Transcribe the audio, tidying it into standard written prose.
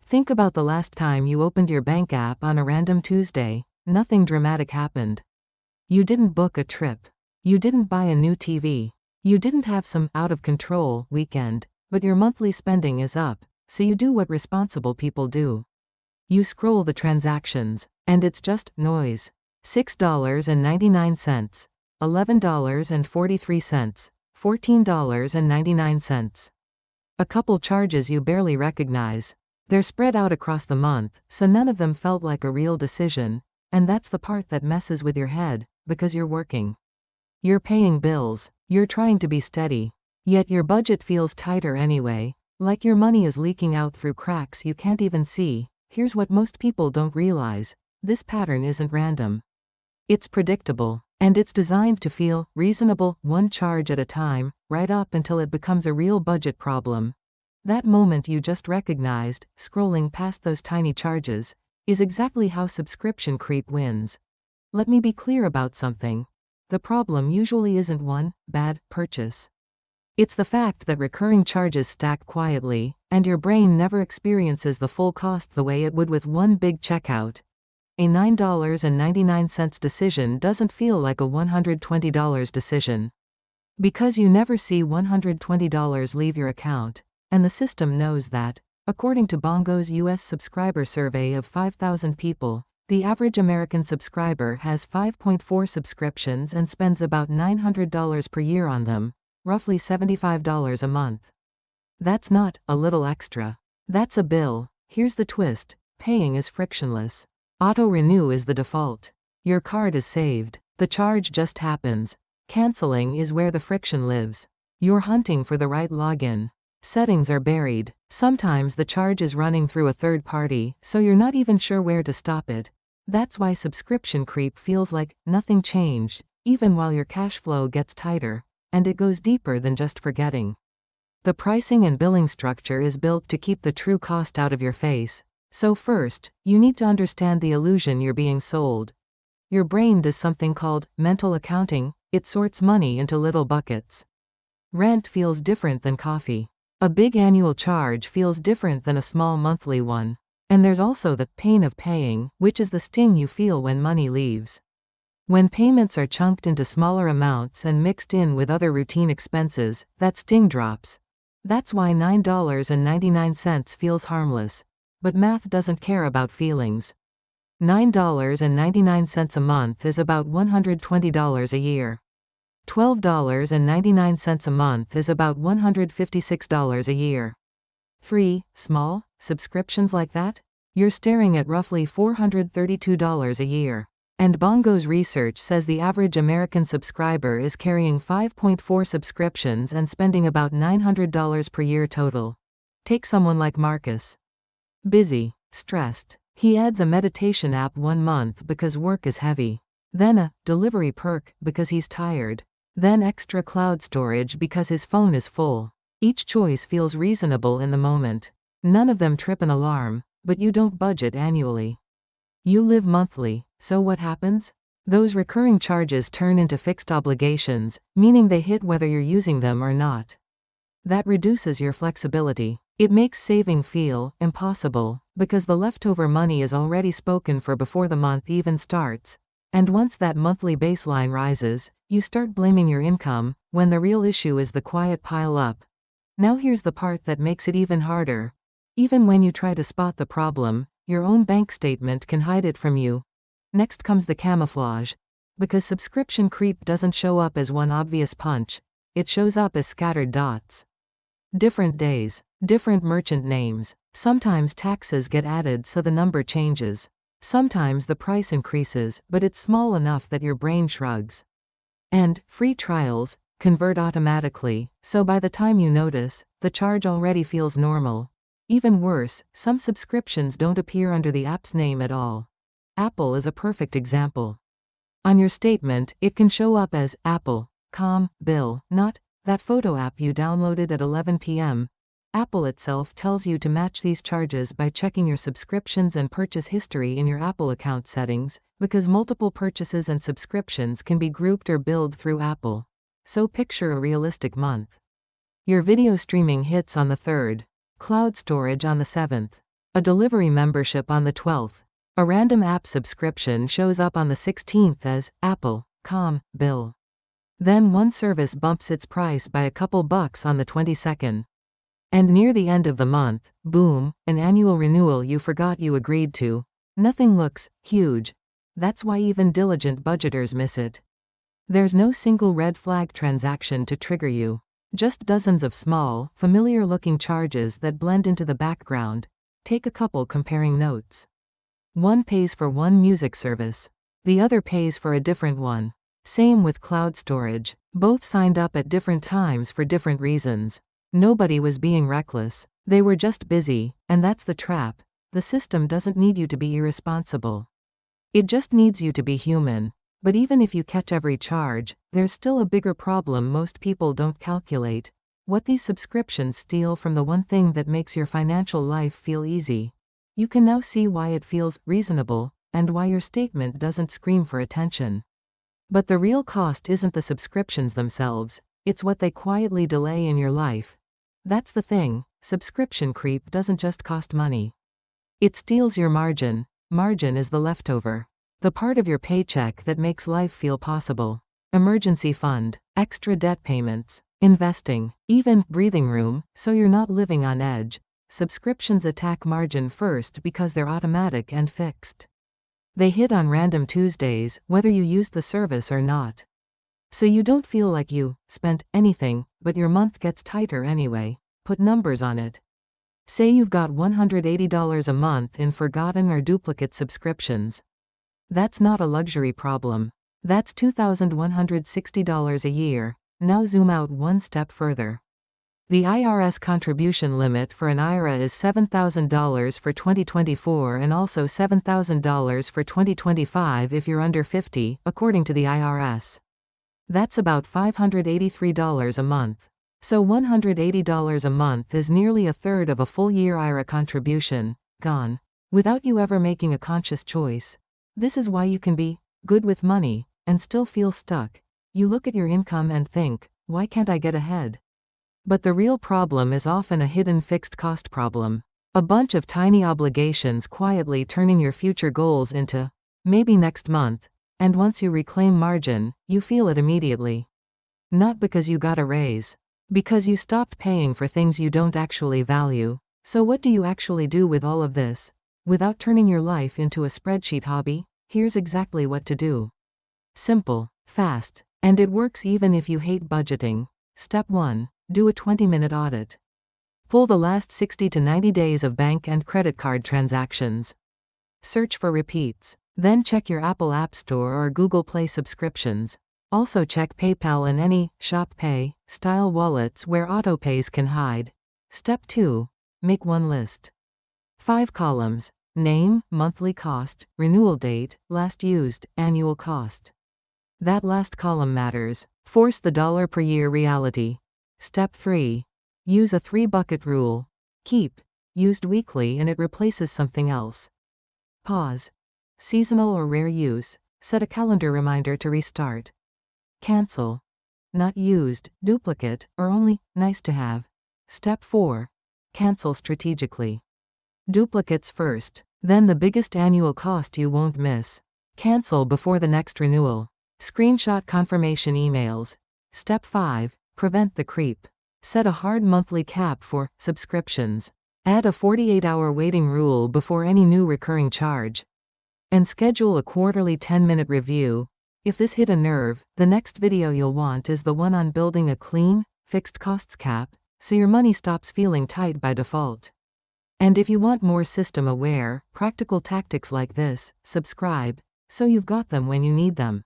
Think about the last time you opened your bank app on a random Tuesday. Nothing dramatic happened. You didn't book a trip. You didn't buy a new TV. You didn't have some out-of-control weekend, but your monthly spending is up, so you do what responsible people do. You scroll the transactions, and it's just noise. $6.99, $11.43, $14.99. A couple charges you barely recognize. They're spread out across the month, so none of them felt like a real decision, and that's the part that messes with your head, because you're working. You're paying bills, you're trying to be steady, yet your budget feels tighter anyway, like your money is leaking out through cracks you can't even see. Here's what most people don't realize: this pattern isn't random. It's predictable, and it's designed to feel reasonable, one charge at a time, right up until it becomes a real budget problem. That moment you just recognized, scrolling past those tiny charges, is exactly how subscription creep wins. Let me be clear about something. The problem usually isn't one bad purchase. It's the fact that recurring charges stack quietly, and your brain never experiences the full cost the way it would with one big checkout. A $9.99 decision doesn't feel like a $120 decision. Because you never see $120 leave your account, and the system knows that. According to Bongo's U.S. subscriber survey of 5,000 people, the average American subscriber has 5.4 subscriptions and spends about $900 per year on them, roughly $75 a month. That's not a little extra. That's a bill. Here's the twist: paying is frictionless. Auto-renew is the default. Your card is saved. The charge just happens. Canceling is where the friction lives. You're hunting for the right login. Settings are buried. Sometimes the charge is running through a third party, so you're not even sure where to stop it. That's why subscription creep feels like nothing changed, even while your cash flow gets tighter, and it goes deeper than just forgetting. The pricing and billing structure is built to keep the true cost out of your face. So first, you need to understand the illusion you're being sold. Your brain does something called mental accounting. It sorts money into little buckets. Rent feels different than coffee. A big annual charge feels different than a small monthly one. And there's also the pain of paying, which is the sting you feel when money leaves. When payments are chunked into smaller amounts and mixed in with other routine expenses, that sting drops. That's why $9.99 feels harmless. But math doesn't care about feelings. $9.99 a month is about $120 a year. $12.99 a month is about $156 a year. 3 small subscriptions like that? You're staring at roughly $432 a year. And Bongo's research says the average American subscriber is carrying 5.4 subscriptions and spending about $900 per year total. Take someone like Marcus. Busy, stressed. He adds a meditation app 1 month because work is heavy. Then a delivery perk because he's tired. Then extra cloud storage because his phone is full. Each choice feels reasonable in the moment. None of them trip an alarm, but you don't budget annually. You live monthly, so what happens? Those recurring charges turn into fixed obligations, meaning they hit whether you're using them or not. That reduces your flexibility. It makes saving feel impossible, because the leftover money is already spoken for before the month even starts. And once that monthly baseline rises, you start blaming your income, when the real issue is the quiet pile up. Now here's the part that makes it even harder. Even when you try to spot the problem, your own bank statement can hide it from you. Next comes the camouflage. Because subscription creep doesn't show up as one obvious punch, it shows up as scattered dots. Different days, different merchant names. Sometimes taxes get added so the number changes. Sometimes the price increases, but it's small enough that your brain shrugs. And free trials convert automatically, so by the time you notice, the charge already feels normal. Even worse, some subscriptions don't appear under the app's name at all. Apple is a perfect example. On your statement, it can show up as Apple.com bill, not that photo app you downloaded at 11 p.m. Apple itself tells you to match these charges by checking your subscriptions and purchase history in your Apple account settings, because multiple purchases and subscriptions can be grouped or billed through Apple. So picture a realistic month. Your video streaming hits on the 3rd. Cloud storage on the 7th. A delivery membership on the 12th. A random app subscription shows up on the 16th as Apple.com bill. Then one service bumps its price by a couple bucks on the 22nd. And near the end of the month, boom, an annual renewal you forgot you agreed to. Nothing looks huge. That's why even diligent budgeters miss it. There's no single red flag transaction to trigger you. Just dozens of small, familiar-looking charges that blend into the background. Take a couple comparing notes. One pays for one music service. The other pays for a different one. Same with cloud storage. Both signed up at different times for different reasons. Nobody was being reckless. They were just busy, and that's the trap. The system doesn't need you to be irresponsible. It just needs you to be human. But even if you catch every charge, there's still a bigger problem most people don't calculate. What these subscriptions steal from the one thing that makes your financial life feel easy. You can now see why it feels reasonable, and why your statement doesn't scream for attention. But the real cost isn't the subscriptions themselves, it's what they quietly delay in your life. That's the thing, subscription creep doesn't just cost money. It steals your margin. Margin is the leftover. The part of your paycheck that makes life feel possible. Emergency fund, extra debt payments, investing, even breathing room, so you're not living on edge. Subscriptions attack margin first because they're automatic and fixed. They hit on random Tuesdays, whether you use the service or not. So you don't feel like you spent anything, but your month gets tighter anyway. Put numbers on it. Say you've got $180 a month in forgotten or duplicate subscriptions. That's not a luxury problem. That's $2,160 a year. Now zoom out one step further. The IRS contribution limit for an IRA is $7,000 for 2024 and also $7,000 for 2025 if you're under 50, according to the IRS. That's about $583 a month. So $180 a month is nearly a third of a full-year IRA contribution, gone, without you ever making a conscious choice. This is why you can be good with money and still feel stuck. You look at your income and think, why can't I get ahead? But the real problem is often a hidden fixed cost problem. A bunch of tiny obligations quietly turning your future goals into maybe next month, and once you reclaim margin, you feel it immediately. Not because you got a raise. Because you stopped paying for things you don't actually value. So what do you actually do with all of this? Without turning your life into a spreadsheet hobby, here's exactly what to do. Simple, fast, and it works even if you hate budgeting. Step 1. Do a 20-minute audit. Pull the last 60 to 90 days of bank and credit card transactions. Search for repeats. Then check your Apple App Store or Google Play subscriptions. Also check PayPal and any Shop Pay style wallets where autopays can hide. Step 2. Make one list. 5 columns. Name, monthly cost, renewal date, last used, annual cost. That last column matters. Force the dollar per year reality. Step 3. Use a 3-bucket rule. Keep used weekly and it replaces something else. Pause. Seasonal or rare use. Set a calendar reminder to restart. Cancel. Not used, duplicate, or only nice to have. Step 4. Cancel strategically. Duplicates first, then the biggest annual cost you won't miss. Cancel before the next renewal. Screenshot confirmation emails. Step 5. Prevent the creep. Set a hard monthly cap for subscriptions. Add a 48-hour waiting rule before any new recurring charge. And schedule a quarterly 10-minute review. If this hit a nerve, the next video you'll want is the one on building a clean, fixed costs cap, so your money stops feeling tight by default. And if you want more system-aware, practical tactics like this, subscribe, so you've got them when you need them.